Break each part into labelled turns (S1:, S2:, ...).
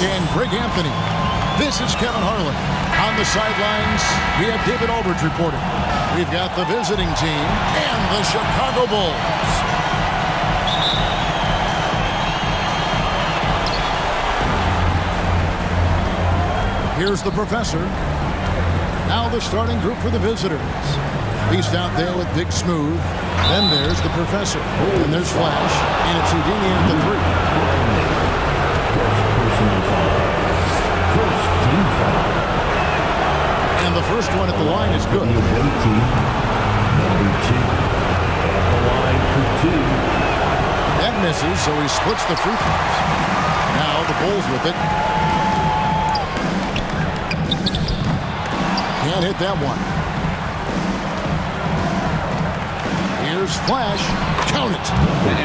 S1: and Greg Anthony. This is Kevin Harlan. On the sidelines, we have David Aldridge reporting. We've got the visiting team and the Chicago Bulls. Here's the professor. Now the starting group for the visitors. Beast out there with Big Smooth. Then there's the professor. And there's Flash. And it's Houdini at the 3. And the first one at the line is good. That misses, so he splits the free throws. Now the Bulls with it. Can't hit that one. Here's Flash. Count it.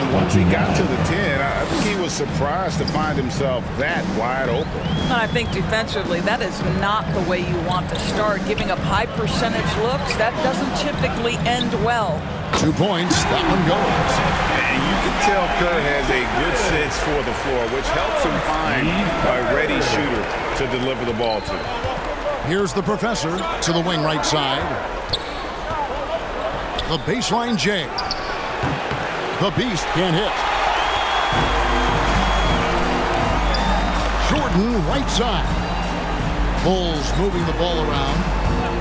S2: And once he got to the 10, I think he was surprised to find himself that wide open.
S3: I think defensively, that is not the way you want to start. Giving up high percentage looks, that doesn't typically end well.
S1: 2 points. That one goes.
S2: And you can tell Kerr has a good sense for the floor, which helps him find a ready shooter to deliver the ball to.
S1: Here's the professor to the wing right side. The baseline J. The Beast can't hit. Jordan right side. Bulls moving the ball around.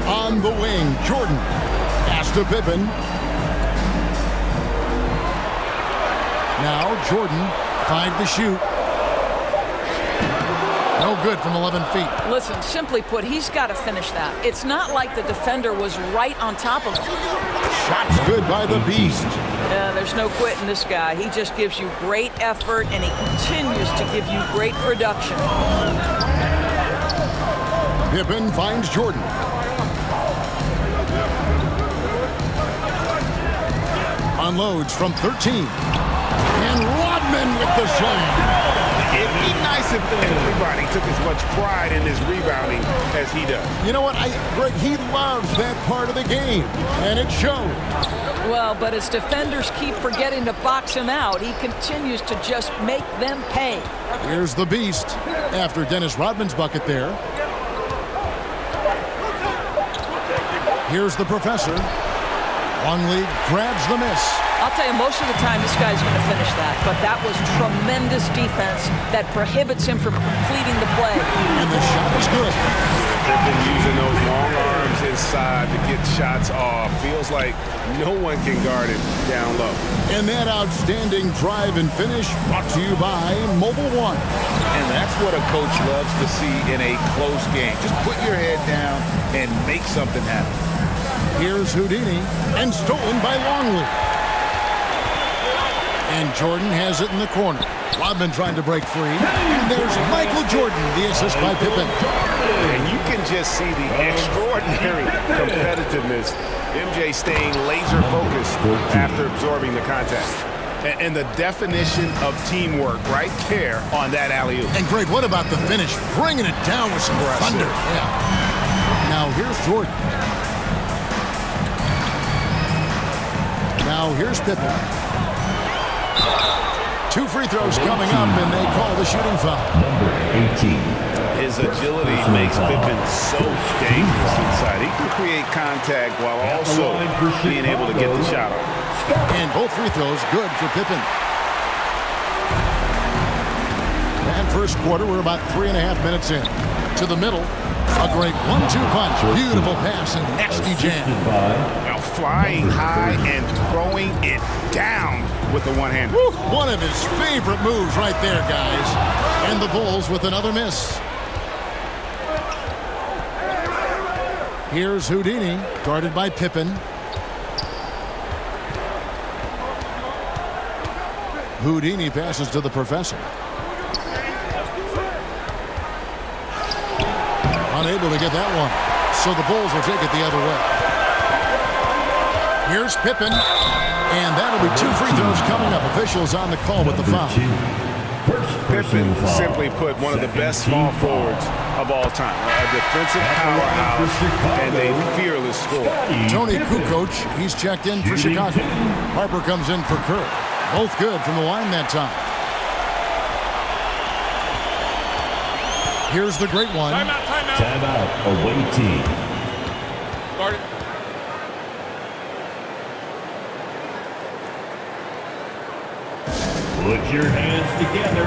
S1: On the wing, Jordan. Pass to Pippen. Now Jordan, 5 to shoot. No good from 11 feet.
S3: Listen, simply put, he's got to finish that. It's not like the defender was right on top of him.
S1: Shots good by the Beast.
S3: Yeah, there's no quitting this guy. He just gives you great effort, and he continues to give you great production.
S1: Pippen finds Jordan. Unloads from 13. And Rodman with the slam.
S2: It'd be nice if everybody took as much pride in his rebounding as he does.
S1: You know what, Greg, he loves that part of the game, and it shows.
S3: Well, but as defenders keep forgetting to box him out, he continues to just make them pay.
S1: Here's the Beast after Dennis Rodman's bucket there. Here's the professor. Longley grabs the miss.
S3: I'll tell you, most of the time this guy's going to finish that, but that was tremendous defense that prohibits him from completing the play.
S1: And the shot is good.
S2: They've been using those long arms inside to get shots off. Feels like no one can guard him down low.
S1: And that outstanding drive and finish brought to you by Mobile One.
S2: And that's what a coach loves to see in a close game. Just put your head down and make something happen.
S1: Here's Houdini, and stolen by Longley. And Jordan has it in the corner. Rodman trying to break free. And there's Michael Jordan, the assist by Pippen.
S2: And you can just see the extraordinary competitiveness. MJ staying laser focused after absorbing the contact. And the definition of teamwork right there on that alley-oop.
S1: And Greg, what about the finish? Bringing it down with some thunder. Yeah. Now here's Jordan. Now here's Pippen. 2 free throws coming up, and they call the shooting foul.
S4: Number 18.
S2: His agility makes Pippen so dangerous inside. He can create contact while also being able to get the shot off.
S1: And both free throws good for Pippen. And first quarter, we're about 3.5 minutes in. To the middle, a great 1-2 punch. Beautiful pass and nasty jam.
S2: Now flying high and throwing it down with the one hand.
S1: One of his favorite moves right there, guys. And the Bulls with another miss. Here's Houdini, guarded by Pippen. Houdini passes to the professor. Unable to get that one. So the Bulls will take it the other way. Here's Pippen. And that'll be 2 free throws coming up. Officials on the call with the foul.
S2: Pippen, simply put, one of the best small forwards of all time. A defensive powerhouse and a fearless scorer.
S1: Tony Kukoc, he's checked in for Chicago. Harper comes in for Kerr. Both good from the line that time. Here's the great one.
S4: Timeout, away team.
S5: Start it.
S4: Put your hands together.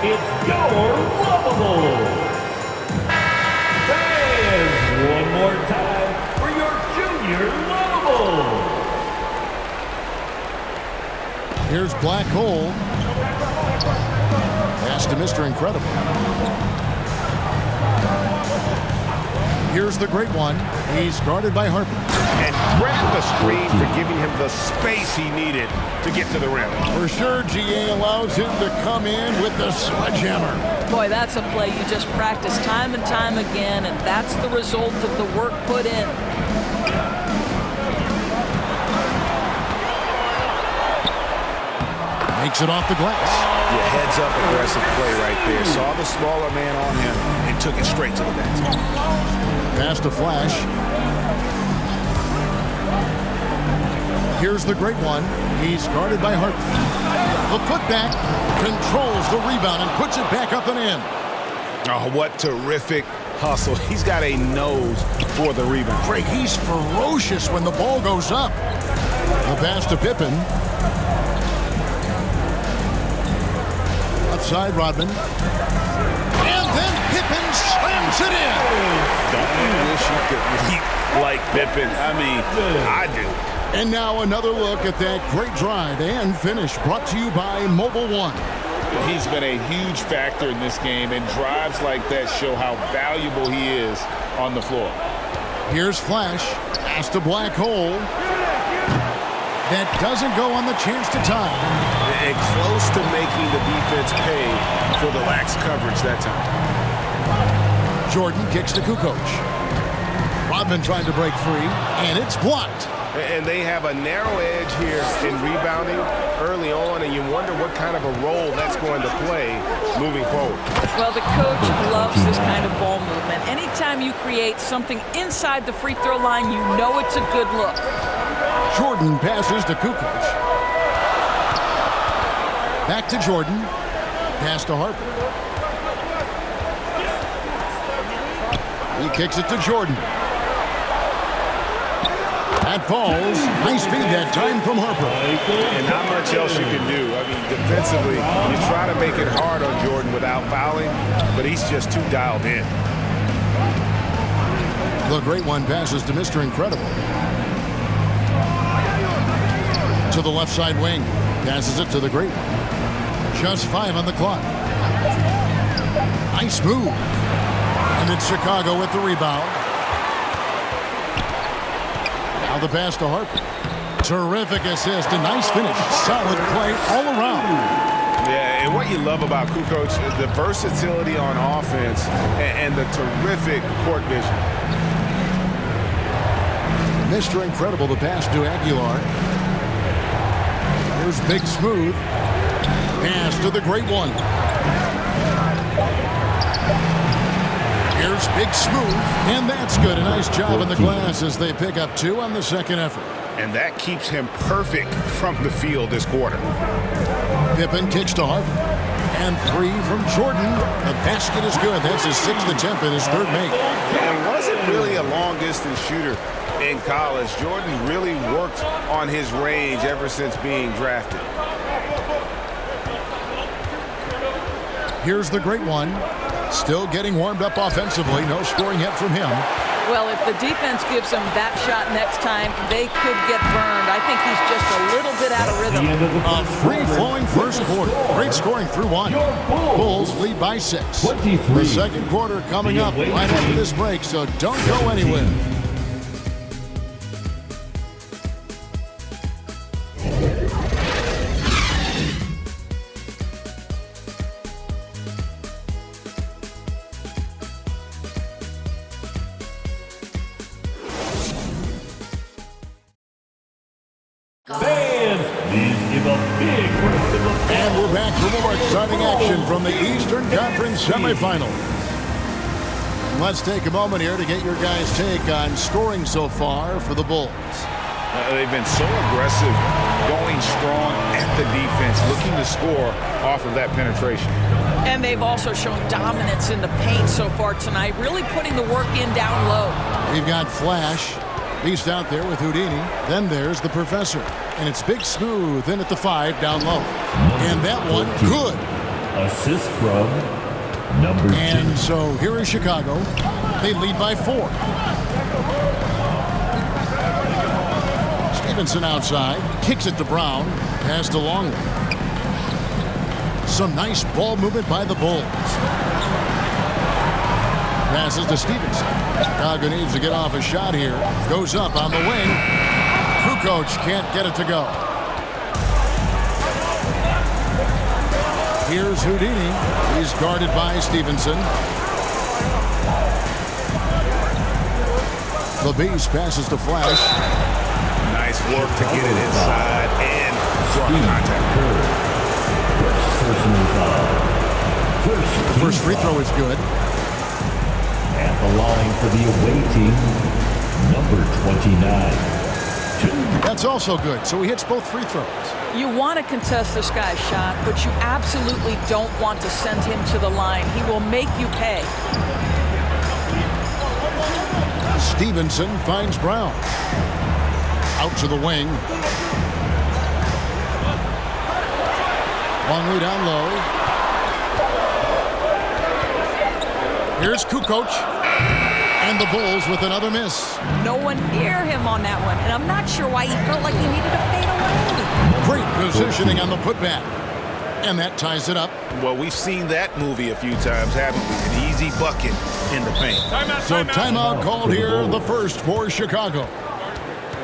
S4: It's your Lovables. Fans, one more time for your Junior Lovables.
S1: Here's Black Hole. Pass to Mr. Incredible. Here's the great one. He's guarded by Harper.
S2: And credit the screen for giving him the space he needed to get to the rim.
S1: For sure, GA allows him to come in with the sledgehammer.
S3: Boy, that's a play you just practice time and time again, and that's the result of the work put in.
S1: Makes it off the glass.
S2: Yeah, heads up aggressive play right there. Saw the smaller man on him and took it straight to the basket.
S1: Pass to Flash. Here's the great one. He's guarded by Harper. The putback controls the rebound and puts it back up and in.
S2: Oh, what terrific hustle. He's got a nose for the rebound.
S1: Greg, he's ferocious when the ball goes up. The pass to Pippen. Left side, Rodman. And then Pippen slams it in.
S2: Don't you wish you could leap like Pippen? I mean, I do.
S1: And now another look at that great drive and finish brought to you by Mobile One.
S5: He's been a huge factor in this game, and drives like that show how valuable he is on the floor.
S1: Here's Flash. Pass to Black Hole. That doesn't go on the chance to tie.
S2: And close to making the defense pay for the lax coverage that time.
S1: Jordan kicks to Kukoc. Rodman trying to break free, and it's blocked.
S2: And they have a narrow edge here in rebounding early on, and you wonder what kind of a role that's going to play moving forward.
S3: Well, the coach loves this kind of ball movement. Anytime you create something inside the free throw line, you know it's a good look.
S1: Jordan passes to Kukoc. Back to Jordan. Pass to Harper. He kicks it to Jordan. That falls. Nice feed that time from Harper.
S2: And not much else you can do. I mean, defensively, you try to make it hard on Jordan without fouling, but he's just too dialed in.
S1: The great one passes to Mr. Incredible. To the left side wing. Passes it to the great one. Just 5 on the clock. Nice move. And it's Chicago with the rebound. Now the pass to Harper. Terrific assist. A nice finish. Solid play all around.
S2: Yeah, and what you love about Kukoc, the versatility on offense and the terrific court vision.
S1: Mr. Incredible, the pass to Aguilar. Here's Big Smooth. Pass to the great one. Here's Big Smooth. And that's good. A nice job in the glass as they pick up 2 on the second effort.
S2: And that keeps him perfect from the field this quarter.
S1: Pippen kicks to Harper. And 3 from Jordan. The basket is good. That's his 6th attempt and his 3rd make.
S2: And wasn't really a long-distance shooter in college. Jordan really worked on his range ever since being drafted.
S1: Here's the great one. Still getting warmed up offensively. No scoring yet from him.
S3: Well, if the defense gives him that shot next time, they could get burned. I think he's just a little bit out of rhythm.
S1: A free-flowing first quarter. Great scoring through 1. Bulls lead by 6. The second quarter coming up right after this break, so don't go anywhere. And we're back for more exciting action from the Eastern Conference semifinal. Let's take a moment here to get your guys' take on scoring so far for the Bulls.
S2: They've been so aggressive, going strong at the defense, looking to score off of that penetration.
S3: And they've also shown dominance in the paint so far tonight, really putting the work in down low.
S1: We've got Flash. Beast out there with Houdini. Then there's the Professor. And it's Big Smooth in at the 5 down low. And that one, good.
S4: Assist from number 2.
S1: And so here is Chicago. They lead by 4. Stevenson outside. Kicks it to Brown. Pass to Longley. Some nice ball movement by the Bulls. Passes to Stevenson. Chicago needs to get off a shot here. Goes up on the wing. Kukoc can't get it to go. Here's Houdini. He's guarded by Stevenson. The Beast passes to Flash.
S2: Nice work to get it inside and draw contact.
S1: First free throw is good.
S4: At the line for the away team, number 29.
S1: That's also good. So he hits both free throws.
S3: You want to contest this guy's shot, but you absolutely don't want to send him to the line. He will make you pay.
S1: Stevenson finds Brown. Out to the wing. Longley down low. Here's Kukoc. And the Bulls with another miss.
S3: No one near him on that one, and I'm not sure why he felt like he needed to fade away.
S1: Great positioning on the putback. And that ties it up.
S2: Well, we've seen that movie a few times, haven't we? An easy bucket in the paint.
S1: So timeout called here, the first for Chicago.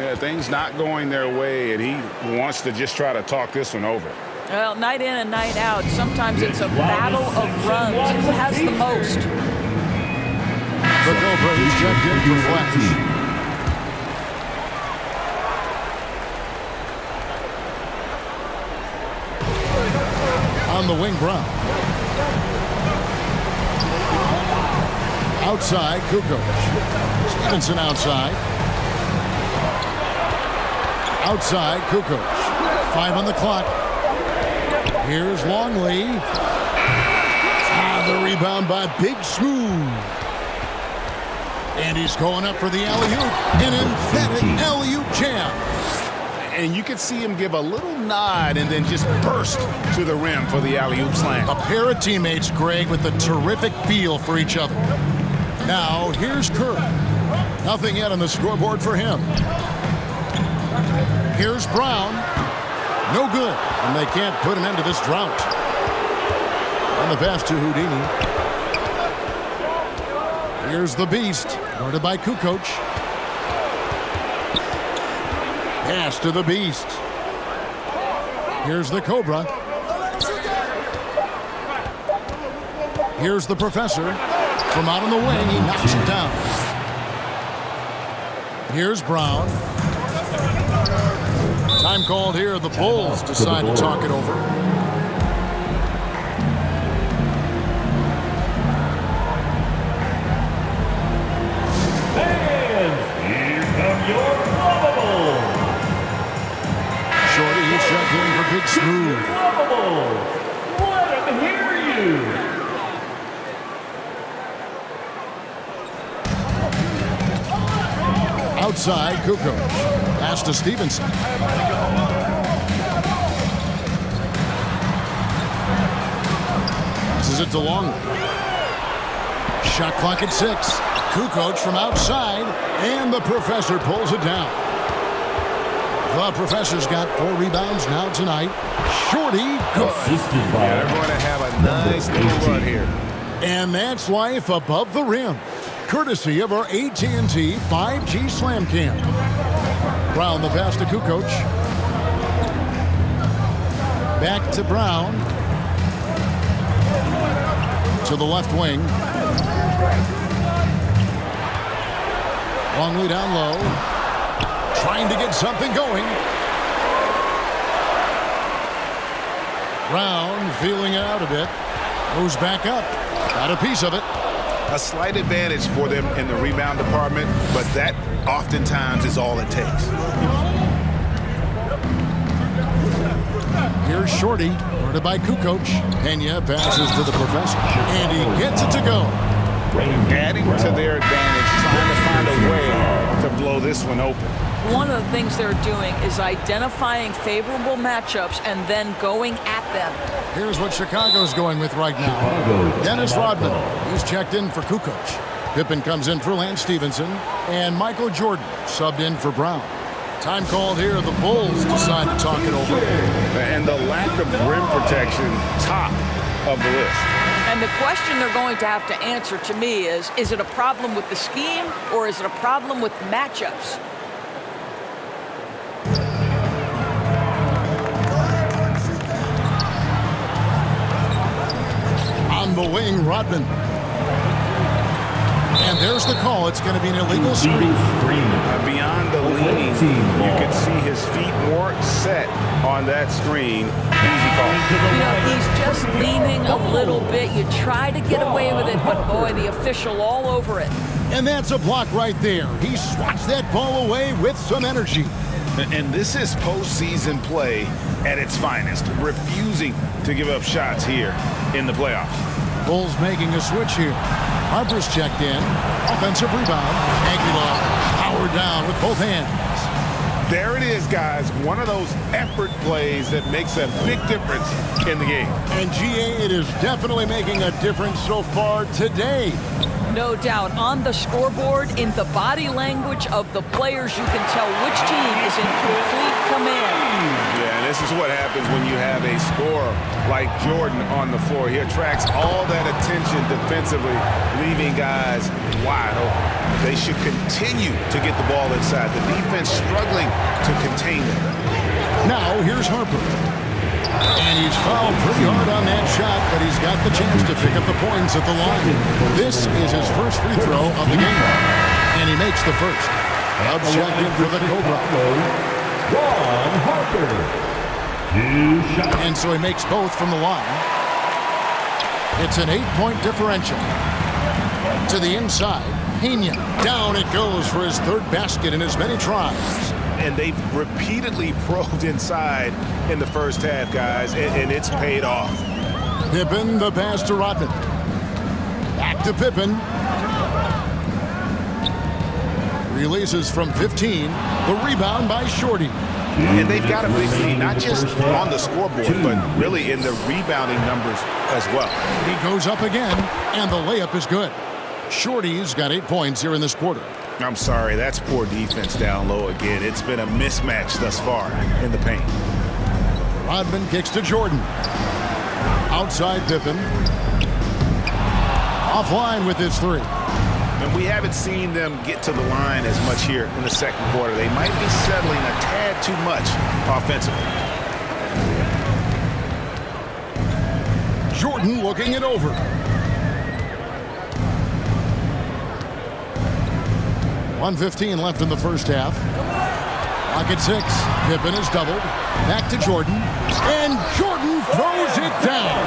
S5: Yeah, things not going their way, and he wants to just try to talk this one over.
S3: Well, night in and night out, sometimes it's a battle of runs. Who has the most?
S1: The Cobras checked in for Flash. On the wing, Brown. Outside, Kukoc. Stevenson outside. Outside, Kukoc. 5 on the clock. Here's Longley. The rebound by Big Smooth. And he's going up for the alley-oop. An emphatic alley-oop jam.
S2: And you could see him give a little nod and then just burst to the rim for the alley-oop slam.
S1: A pair of teammates, Greg, with a terrific feel for each other. Now, here's Kerr. Nothing yet on the scoreboard for him. Here's Brown. No good. And they can't put an end to this drought. And the pass to Houdini. Here's the Beast. Guarded by Kukoc. Pass to the Beast. Here's the Cobra. Here's the Professor. From out on the wing, he knocks it down. Here's Brown. Time called here. The Bulls decide to talk it over.
S4: And here come your Lavables.
S1: Shorty, he's checked in for Big Smooth.
S4: Lavables. Let them hear you.
S1: Outside, Kukoc. Pass to Stevenson. Passes it to Longley. Shot clock at 6. Kukoc from outside, and the Professor pulls it down. The Professor's got 4 rebounds now tonight. Shorty, good.
S4: Assisted by
S2: They're going to have a nice little run here.
S1: And that's life above the rim. Courtesy of our AT&T 5G Slam Cam. Brown the pass to Kukoc. Back to Brown. To the left wing. Longley down low. Trying to get something going. Brown feeling it out a bit. Goes back up. Got a piece of it.
S2: A slight advantage for them in the rebound department, but that oftentimes is all it takes.
S1: Here's Shorty, Guarded by Kukoc. Pena passes to the professor. And he gets it to go.
S5: Adding to their advantage, trying to find a way to blow this one open.
S3: One of the things they're doing is identifying favorable matchups and then going at them.
S1: Here's what Chicago's going with right now. Dennis Rodman, he's checked in for Kukoc. Pippen comes in for Lance Stevenson. And Michael Jordan subbed in for Brown. Time called here. The Bulls decide to talk it over.
S5: And the lack of rim protection, top of the list.
S3: And the question they're going to have to answer to me is it a problem with the scheme or is it a problem with matchups?
S1: On the wing, Rodman. And there's the call. It's going to be an illegal screen.
S5: Beyond the lean, you can see his feet more set on that screen. Easy call.
S3: You know, he's just leaning a little bit. You try to get away with it, but boy, the official all over it.
S1: And that's a block right there. He swats that ball away with some energy.
S5: And this is postseason play at its finest, refusing to give up shots here in the playoffs.
S1: Bulls making a switch here. Harper's checked in. Offensive rebound. Aguilar powered down with both hands.
S2: There it is, guys. One of those effort plays that makes a big difference in the game.
S1: And GA, it is definitely making a difference so far today.
S3: No doubt. On the scoreboard, in the body language of the players, you can tell which team is in complete command.
S2: Yeah, and this is what happens when you have a scorer like Jordan on the floor. He attracts all that attention defensively, leaving guys wide open. They should continue to get the ball inside. The defense struggling to contain them.
S1: Now, here's Harper. And he's fouled pretty hard on that shot, but he's got the chance to pick up the points at the line. This is his first free throw of the game. And he makes the first. Objective for the Cobra.
S4: Ron Harper. 2 shots.
S1: And so he makes both from the line. It's an 8-point differential. To the inside, Pena. Down it goes for his third basket in as many tries.
S2: And they've repeatedly probed inside in the first half, guys, and it's paid off.
S1: Pippen, the pass to Rodman. Back to Pippen. Releases from 15. The rebound by Shorty.
S2: And they've got a big lead, not just on the scoreboard, but really in the rebounding numbers as well.
S1: He goes up again, and the layup is good. Shorty's got 8 points here in this quarter.
S2: I'm sorry, that's poor defense down low again. It's been a mismatch thus far in the paint.
S1: Rodman kicks to Jordan. Outside Pippen. Offline with his three.
S2: And we haven't seen them get to the line as much here in the second quarter. They might be settling a tad too much offensively.
S1: Jordan looking it over. .115 left in the first half. Clock at 6. Pippen is doubled. Back to Jordan. And Jordan throws it down.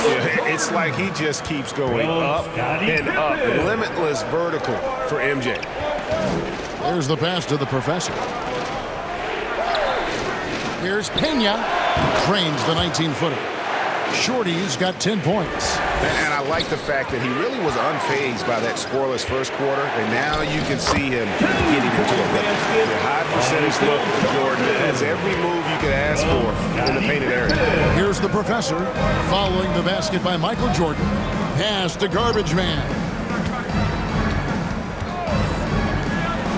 S2: Yeah, it's like he just keeps going up and up. Limitless vertical for MJ.
S1: There's the pass to the professor. Here's Pena. Trains the 19-footer. Shorty's got 10 points.
S2: And I like the fact that he really was unfazed by that scoreless first quarter, and now you can see him getting into a rhythm. The high percentage look for Jordan has every move you could ask for in the painted area.
S1: Here's the professor following the basket by Michael Jordan. Pass to Garbage Man.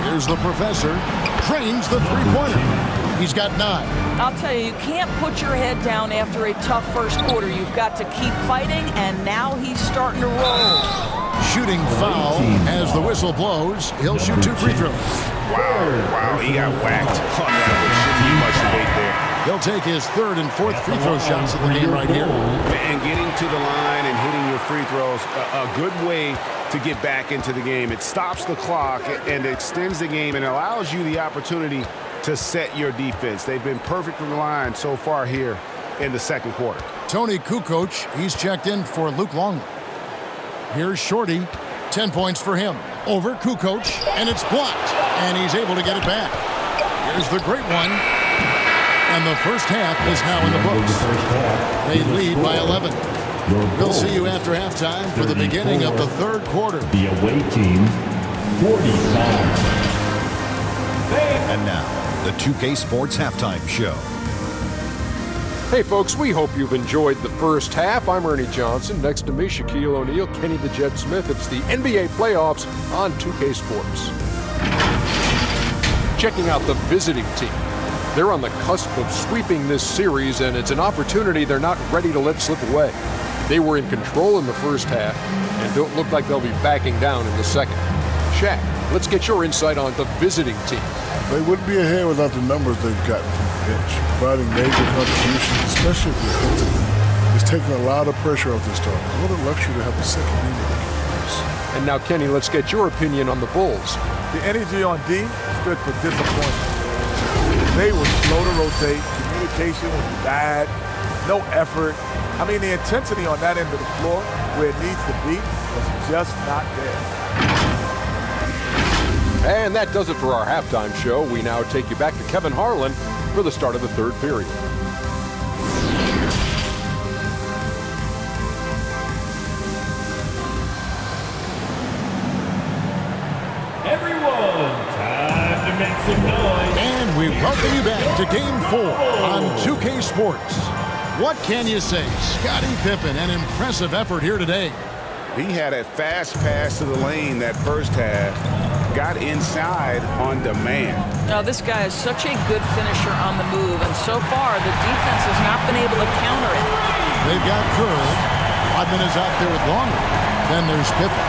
S1: Here's the professor. Trains the three-pointer. He's got 9.
S3: I'll tell you, you can't put your head down after a tough first quarter. You've got to keep fighting, and now he's starting to roll.
S1: Shooting foul as the whistle blows. He'll shoot 2 free throws.
S2: Wow, he got whacked on that one. Shouldn't be much debate there.
S1: He'll take his 3rd and 4th free throw shots of the game right here.
S2: And getting to the line and hitting your free throws, a good way to get back into the game. It stops the clock and extends the game and allows you the opportunity to set your defense. They've been perfect from the line so far here in the second quarter.
S1: Tony Kukoc, he's checked in for Luke Longley. Here's Shorty, 10 points for him. Over Kukoc, and it's blocked, and he's able to get it back. Here's the great one. And the first half is now in the books. They lead by 11. We'll see you after halftime for the beginning of the third quarter.
S4: The away team, 47.
S6: And now, the 2K Sports Halftime Show.
S7: Hey folks, we hope you've enjoyed the first half. I'm Ernie Johnson. Next to me, Shaquille O'Neal, Kenny the Jet Smith. It's the NBA playoffs on 2K Sports. Checking out the visiting team. They're on the cusp of sweeping this series, and it's an opportunity they're not ready to let slip away. They were in control in the first half and don't look like they'll be backing down in the second. Shaq, let's get your insight on the visiting team.
S8: They wouldn't be ahead without the numbers they've gotten from the bench, providing major contributions, especially defensively. It's taking a lot of pressure off this starters. What a luxury to have a second unit that can produce.
S7: And now, Kenny, let's get your opinion on the Bulls.
S9: The energy on D stood for disappointment. They were slow to rotate. Communication was bad. No effort. I mean, the intensity on that end of the floor, where it needs to be, was just not there.
S7: And that does it for our halftime show. We now take you back to Kevin Harlan for the start of the third period.
S4: Everyone, time to make some noise.
S1: And we welcome you back to Game 4 on 2K Sports. What can you say? Scottie Pippen, an impressive effort here today.
S5: He had a fast pass to the lane that first half. Got inside on demand.
S3: Now, this guy is such a good finisher on the move, and so far the defense has not been able to counter it.
S1: They've got Curry. Rodman is out there with Longley. Then there's Pippen.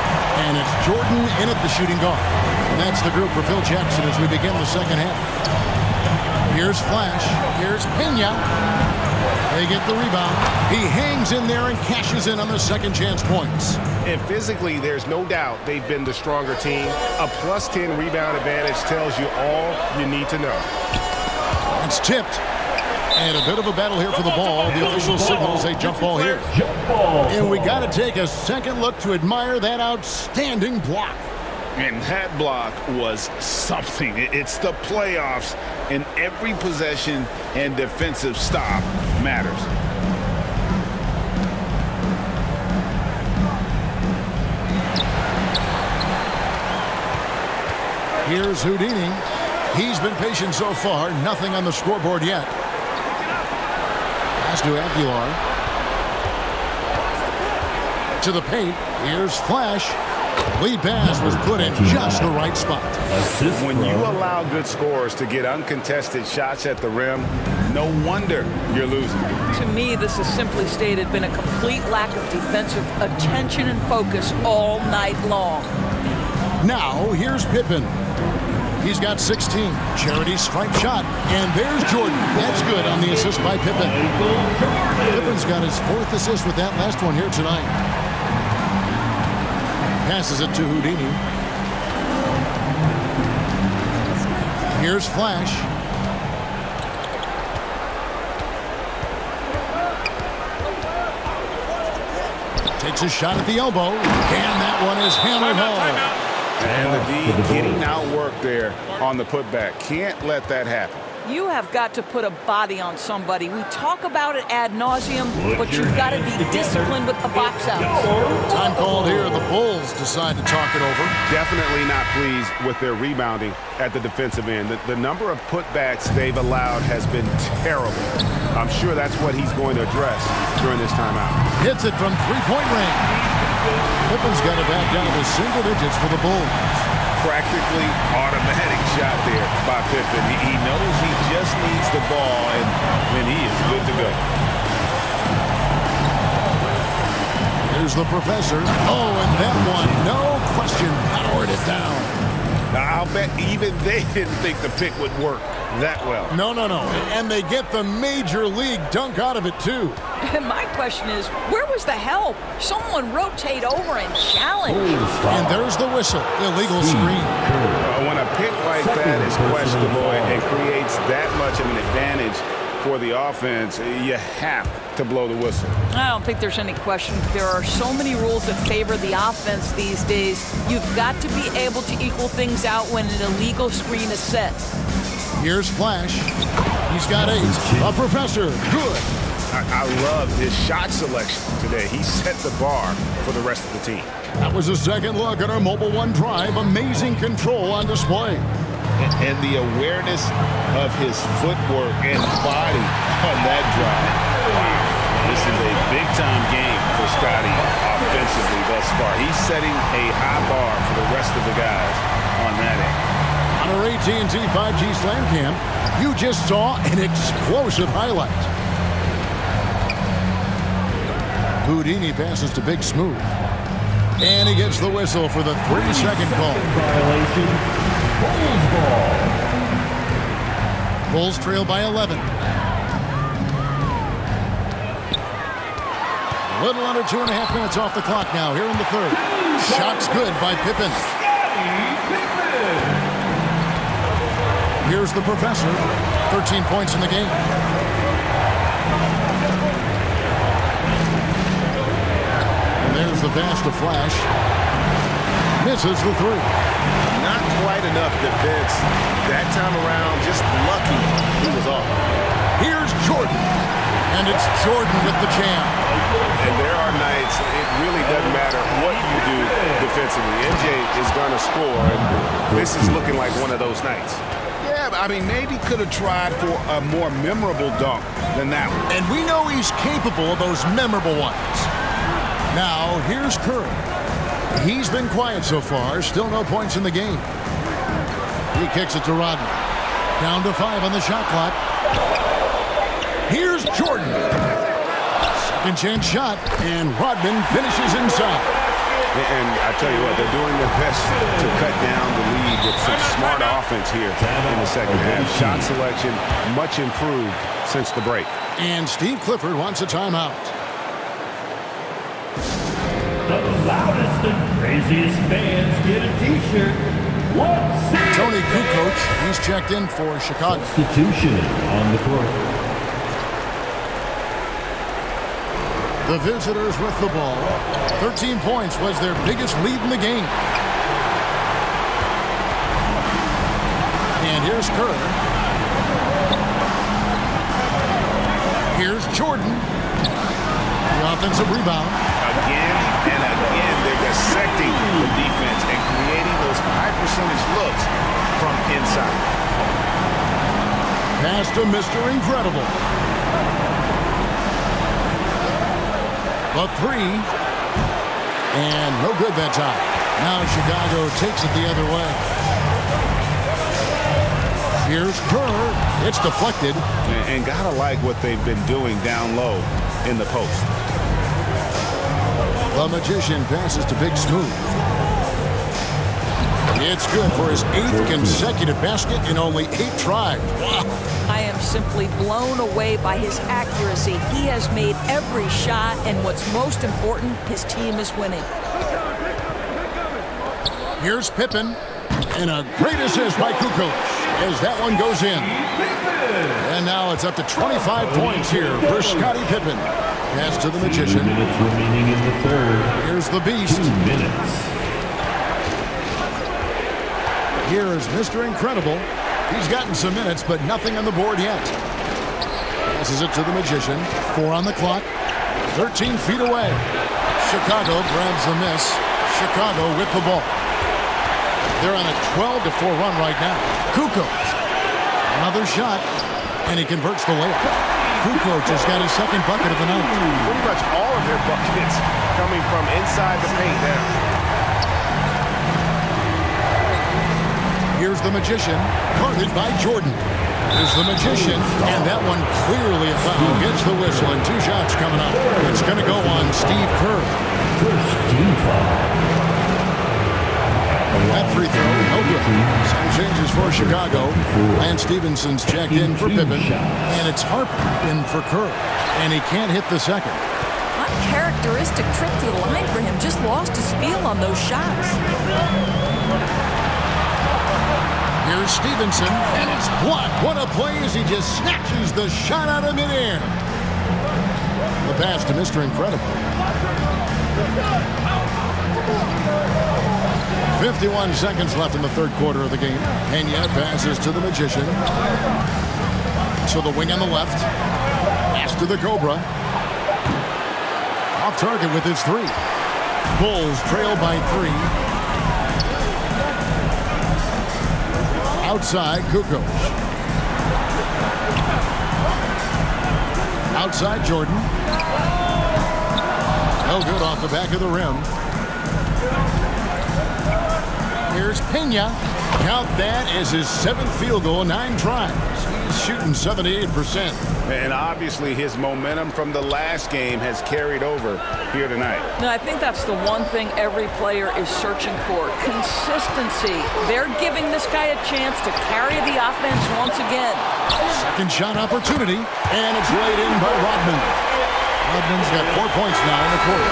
S1: And it's Jordan in at the shooting guard. And that's the group for Phil Jackson as we begin the second half. Here's Flash. Here's Pena. They get the rebound. He hangs in there and cashes in on the second chance points.
S2: And physically, there's no doubt they've been the stronger team. A plus 10 rebound advantage tells you all you need to know.
S1: It's tipped. And a bit of a battle here for the ball. The official signals a jump ball here. And we got to take a second look to admire that outstanding block.
S5: And that block was something. It's the playoffs, and every possession and defensive stop matters.
S1: Here's Houdini. He's been patient so far. Nothing on the scoreboard yet. Pass to Aguilar. To the paint. Here's Flash. Lead pass was put in just the right spot.
S5: When you allow good scorers to get uncontested shots at the rim, no wonder you're losing.
S3: To me, this has simply stated been a complete lack of defensive attention and focus all night long.
S1: Now, here's Pippen. He's got 16. Charity stripe shot. And there's Jordan. That's good on the assist by Pippen. Pippen's got his fourth assist with that last one here tonight. Passes it to Houdini. Here's Flash. Takes a shot at the elbow. And that one is hammered home.
S5: And the D getting outworked there on the putback. Can't let that happen.
S3: You have got to put a body on somebody. We talk about it ad nauseum, but you've got to be disciplined with the box outs.
S1: Time called here. The Bulls decide to talk it over.
S2: Definitely not pleased with their rebounding at the defensive end. The number of putbacks they've allowed has been terrible. I'm sure that's what he's going to address during this timeout.
S1: Hits it from three-point range. Pippen's got it back down to single digits for the Bulls.
S5: Practically automatic shot there by Pippen. He knows he just needs the ball, and he is good to go.
S1: Here's the professor. Oh, and that one, no question, powered it down.
S5: Now, I'll bet even they didn't think the pick would work that well.
S1: No. And they get the major league dunk out of it, too.
S3: And my question is, where was the help? Someone rotate over and challenge.
S1: And there's the whistle. Illegal screen.
S5: When a pick like that is questionable and creates that much of an advantage for the offense, you have to blow the whistle.
S3: I don't think there's any question. There are so many rules that favor the offense these days. You've got to be able to equal things out when an illegal screen is set.
S1: Here's Flash. He's got 8. A Professor. Good.
S2: I love his shot selection today. He set the bar for the rest of the team.
S1: That was a second look at our Mobile One drive. Amazing control on display.
S5: And the awareness of his footwork and body on that drive. Wow. This is a big-time game for Scotty offensively thus far. He's setting a high bar for the rest of the guys on that end.
S1: On our AT&T 5G Slam Cam, you just saw an explosive highlight. Houdini passes to Big Smooth. And he gets the whistle for the 3-second call.
S4: Violation. Bulls ball.
S1: Bulls trail by 11. A little under 2.5 minutes off the clock now here in the third. Shot's good by Pippen. Here's the Professor. 13 points in the game. And there's the pass to Flash. Misses the 3.
S2: Not quite enough defense that time around. Just lucky he was off.
S1: Here's Jordan. And it's Jordan with the jam.
S2: And there are nights, it really doesn't matter what you do defensively. MJ is going to score, and this is looking like one of those nights.
S5: Yeah, I mean, maybe could have tried for a more memorable dunk than that one.
S1: And we know he's capable of those memorable ones. Now, here's Curry. He's been quiet so far. Still no points in the game. He kicks it to Rodman. Down to 5 on the shot clock. Here's Jordan. Second chance shot, and Rodman finishes inside.
S2: And I tell you what, they're doing their best to cut down the lead with some smart offense here in the second half. Shot selection much improved since the break.
S1: And Steve Clifford wants a timeout.
S4: The loudest and craziest fans get a T-shirt.
S1: Tony Kukoc, he's checked in for Chicago.
S4: Substitution on the court.
S1: The visitors with the ball. 13 points was their biggest lead in the game. And here's Kerr. Here's Jordan. The offensive rebound.
S5: Again and again, they're dissecting the defense and creating those high percentage looks from inside.
S1: Pass to Mr. Incredible. A 3. And no good that time. Now Chicago takes it the other way. Here's Kerr. It's deflected.
S5: And gotta like what they've been doing down low in the post.
S1: The Magician passes to Big Smooth. It's good for his 8th consecutive basket in only 8 tries. Wow.
S3: I am simply blown away by his accuracy. He has made every shot, and what's most important, his team is winning.
S1: Here's Pippen, and a great assist by Kukoc as that one goes in. And now it's up to 25 points here for Scottie Pippen. Pass to the Magician.
S4: 2 minutes remaining in the third.
S1: Here's the Beast.
S4: 2 minutes.
S1: Here is Mr. Incredible. He's gotten some minutes, but nothing on the board yet. Passes it to the Magician. 4 on the clock. 13 feet away. Chicago grabs the miss. Chicago with the ball. They're on a 12-4 run right now. Kukoc. Another shot, and he converts the layup. Kukoc just got his second bucket of the night.
S2: Pretty much all of their buckets coming from inside the paint now.
S1: Here's the Magician, guarded by Jordan. Here's the Magician, and that one clearly a foul. Gets the whistle, and 2 shots coming up. It's going to go on Steve Kerr.
S4: First team foul.
S1: That free throw, no good. Some changes for Chicago. Lance Stevenson's checked in for Pippen, and it's Harper in for Kerr. And he can't hit the second.
S3: Uncharacteristic trip to the line for him. Just lost his feel on those shots.
S1: Here's Stevenson, and it's blocked. What a play as he just snatches the shot out of midair. The pass to Mr. Incredible. 51 seconds left in the third quarter of the game. Pena passes to the Magician. So the wing on the left. Pass to the Cobra. Off target with his three. Bulls trail by 3. Outside, Kukoc. Outside, Jordan. No good off the back of the rim. Here's Pena. Count that as his 7th field goal in 9 tries. He's shooting 78%.
S5: And obviously his momentum from the last game has carried over here tonight.
S3: No, I think that's the one thing every player is searching for. Consistency. They're giving this guy a chance to carry the offense once again.
S1: Second shot opportunity, and it's laid in by Rodman. Rodman's got 4 points now in the quarter.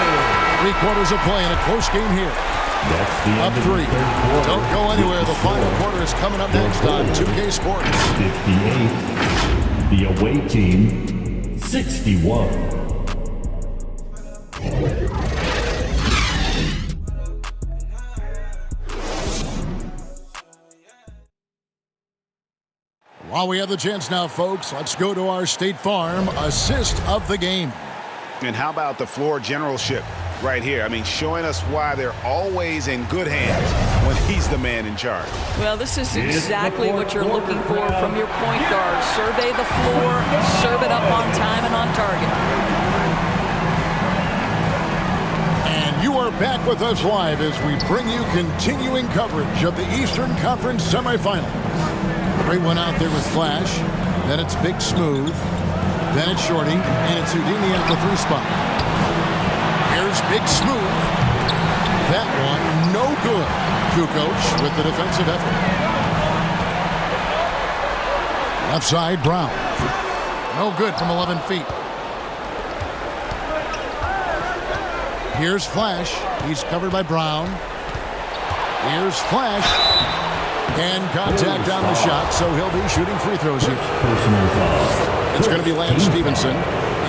S1: 3 quarters of play in a close game here.
S4: That's the
S1: Up
S4: end
S1: 3.
S4: of the third quarter.
S1: Don't go anywhere. The final quarter is coming up next on 2K Sports.
S4: 58. The away team, 61.
S1: While we have the chance now, folks, let's go to our State Farm assist of the game.
S5: And how about the floor generalship right here? I mean, showing us why they're always in good hands when he's the man in charge.
S3: Well, this is exactly what you're looking for from your point guard. Survey the floor, serve it up on time and on target.
S1: And you are back with us live as we bring you continuing coverage of the Eastern Conference semifinals. Great one out there with Flash. Then it's Big Smooth. Then it's Shorty. And it's Houdini at the 3 spot. Here's Big Smooth. That one, no good. Kukoc with the defensive effort. Left side, Brown. No good from 11 feet. Here's Flash. He's covered by Brown. Here's Flash. And contact on the shot, so he'll be shooting free throws here. It's going to be Lance Stevenson.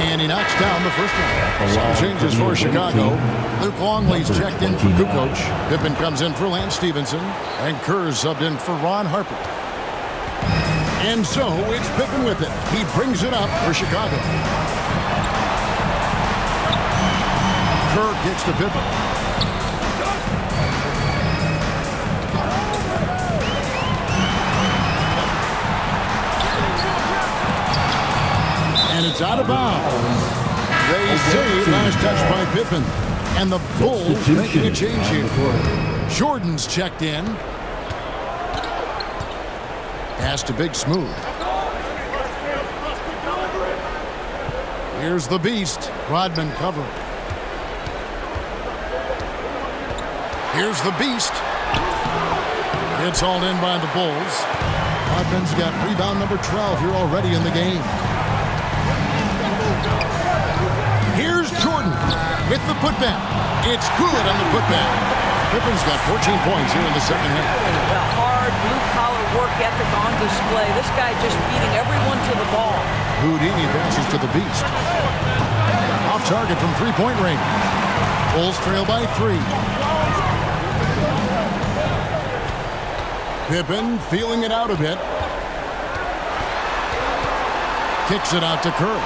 S1: And he knocks down the first one. Some changes for Chicago. Luke Longley's checked in for Kukoc. Pippen comes in for Lance Stevenson. And Kerr subbed in for Ron Harper. And so it's Pippen with it. He brings it up for Chicago. Kerr gets to Pippen. And it's out of bounds. They say last touch by Pippen. And the Bulls making a change here. Jordan's checked in. Pass to Big Smooth. Here's the Beast. Rodman covering. Here's the Beast. It's hauled in by the Bulls. Rodman's got rebound number 12 here already in the game. Here's Jordan with the putback. It's good on the putback. Pippen's got 14 points here in the second half.
S3: The hard blue-collar work ethic on display. This guy just beating everyone to the ball.
S1: Houdini passes to the Beast. Off target from three-point range. Bulls trail by 3. Pippen feeling it out a bit. Kicks it out to Kerr.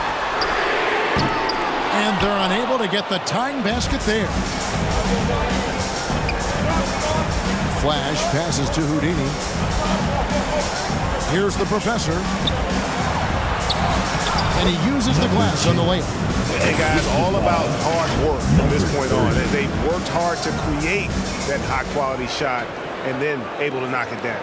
S1: And they're unable to get the tying basket there. Flash passes to Houdini. Here's the Professor. And he uses the glass on the layup.
S2: Hey, guys, all about hard work from this point on. They worked hard to create that high-quality shot and then able to knock it down.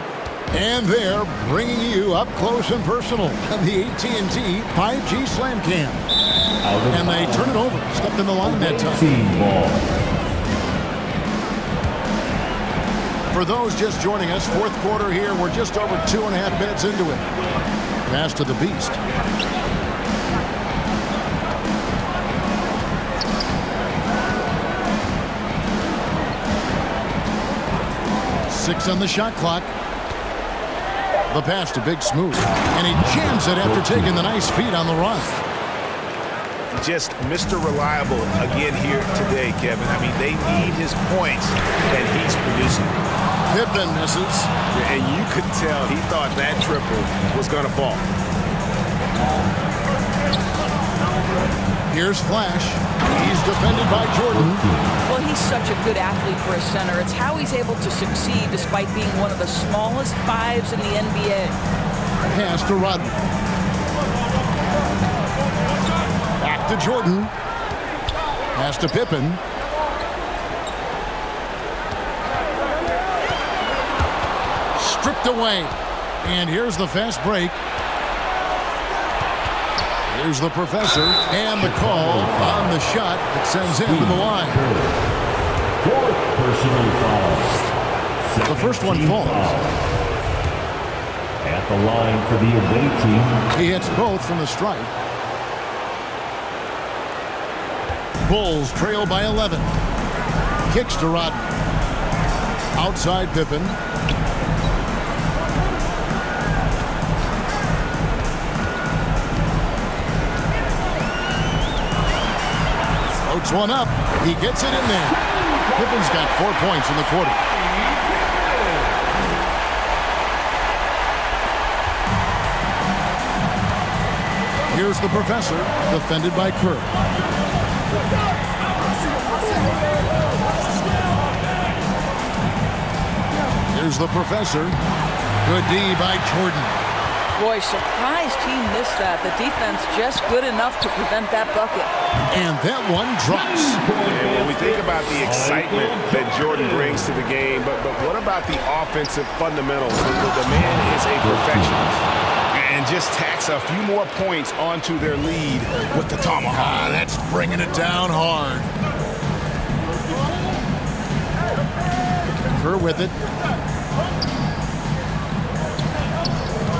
S1: And they're bringing you up close and personal on the AT&T 5G Slam Cam. And they turn it over. Stepped in the line that time.
S4: Team ball.
S1: For those just joining us, fourth quarter here. We're just over 2.5 minutes into it. Pass to the Beast. Six on the shot clock. The pass to Big Smooth. And he jams it after taking the nice feed on the run.
S2: Just Mr. Reliable again here today, Kevin. I mean, they need his points, and he's producing.
S1: Pippen misses.
S2: And you could tell he thought that triple was going to fall.
S1: Here's Flash. He's defended by Jordan.
S3: Well, he's such a good athlete for a center. It's how he's able to succeed despite being one of the smallest fives in the NBA.
S1: Pass to Rodman. Back to Jordan. Pass to Pippen. Stripped away. And here's the fast break. Here's the professor. And the call on the shot that sends him to the line.
S4: Fourth personal foul.
S1: The first one falls.
S4: At the line for the away team.
S1: He hits both from the stripe. Bulls trail by 11. Kicks to Rodman. Outside Pippen. Floats one up. He gets it in there. Pippen's got 4 points in the quarter. Here's the professor, defended by Kerr. Here's the professor. Good D by Jordan.
S3: Boy, surprised he missed that. The defense just good enough to prevent that bucket.
S1: And that one drops.
S2: And when we think about the excitement that Jordan brings to the game, but what about the offensive fundamentals? The man is a perfectionist. And just tacks a few more points onto their lead with the tomahawk.
S1: That's bringing it down hard. Kerr with it.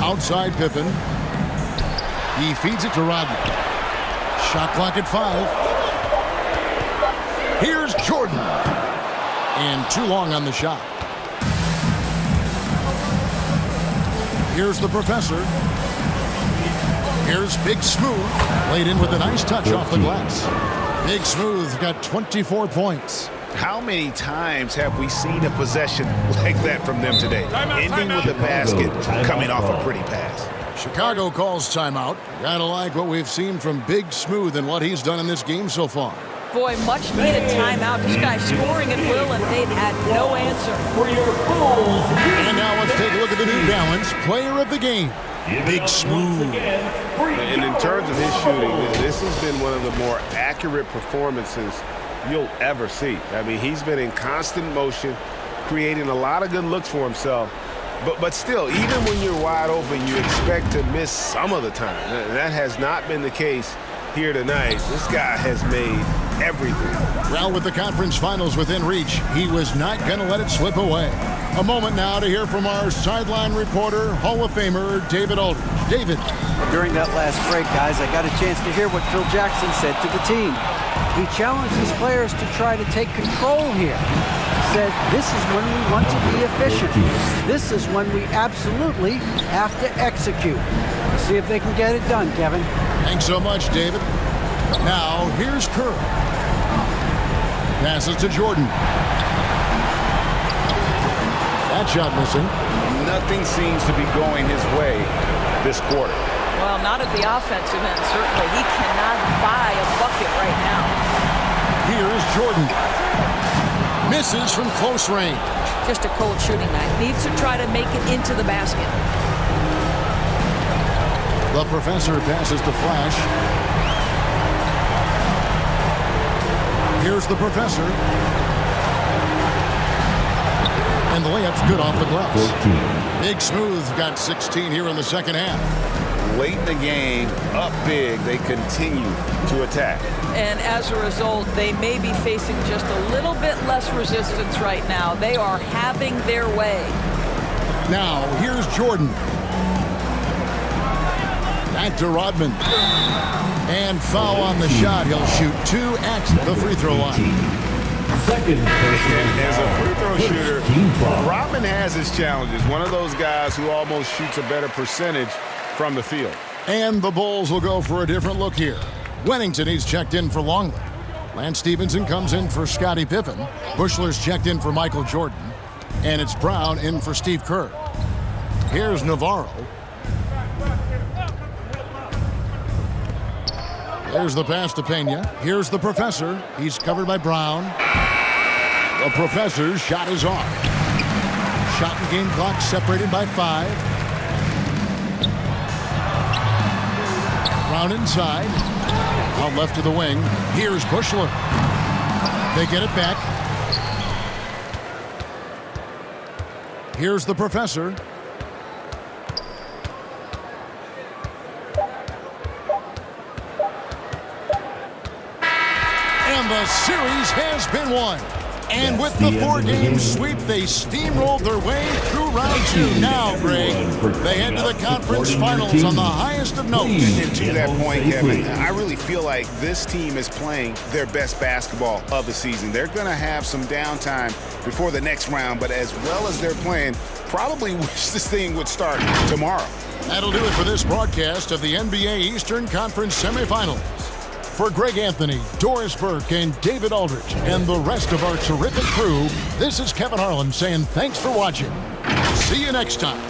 S1: Outside Pippen. He feeds it to Rodman. Shot clock at 5. Here's Jordan. And too long on the shot. Here's the professor. Here's Big Smooth. Laid in with a nice touch off the glass. Big Smooth got 24 points.
S2: How many times have we seen a possession like that from them today? Ending with a basket, coming off a pretty pass.
S1: Chicago calls timeout. Gotta like what we've seen from Big Smooth and what he's done in this game so far.
S3: Boy, much needed timeout. This guy's scoring at will, and they've had no answer.
S4: For your Bulls.
S1: And now let's take a look at the New Balance player of the game. Big Smooth.
S2: And in terms of his shooting, this has been one of the more accurate performances you'll ever see. I mean, he's been in constant motion, creating a lot of good looks for himself. But still, even when you're wide open, you expect to miss some of the time. That has not been the case here tonight. This guy has made everything.
S1: Well, with the conference finals within reach, he was not going to let it slip away. A moment now to hear from our sideline reporter, Hall of Famer David Aldridge. David.
S10: During that last break, guys, I got a chance to hear what Phil Jackson said to the team. He challenged his players to try to take control here. He said, this is when we want to be efficient. This is when we absolutely have to execute. Let's see if they can get it done, Kevin.
S1: Thanks so much, David. Now, here's Kerr. Passes to Jordan. That shot missing.
S2: Nothing seems to be going his way this quarter.
S3: Well, not at the offensive end, certainly. He cannot buy a bucket right now.
S1: Here's Jordan. Misses from close range.
S3: Just a cold shooting night. Needs to try to make it into the basket.
S1: The professor passes to Flash. Here's the professor. And the layup's good off the glass. Big Smooth got 16 here in the second half.
S2: Late in the game, up big, they continue to attack.
S3: And as a result, they may be facing just a little bit less resistance right now. They are having their way.
S1: Now, here's Jordan. Back to Rodman. And foul on the shot. He'll shoot 2 at the free throw line.
S4: Second
S2: as a free throw shooter, Rodman has his challenges. One of those guys who almost shoots a better percentage from the field.
S1: And the Bulls will go for a different look here. Wennington, he's checked in for Longley. Lance Stevenson comes in for Scottie Pippen. Bushler's checked in for Michael Jordan. And it's Brown in for Steve Kerr. Here's Navarro. There's the pass to Pena. Here's the Professor. He's covered by Brown. The Professor's shot is off. Shot and game clock separated by 5. Brown inside. Out left to the wing. Here's Bushler. They get it back. Here's the Professor. And the series has been won. And with the 4-game sweep, they steamrolled their way through round 2. Now, Greg, they head to the conference finals on the highest of notes.
S2: And to that point, Kevin, I really feel like this team is playing their best basketball of the season. They're going to have some downtime before the next round, but as well as they're playing, probably wish this thing would start tomorrow.
S1: That'll do it for this broadcast of the NBA Eastern Conference semifinals. For Greg Anthony, Doris Burke, and David Aldridge, and the rest of our terrific crew, this is Kevin Harlan saying thanks for watching. See you next time.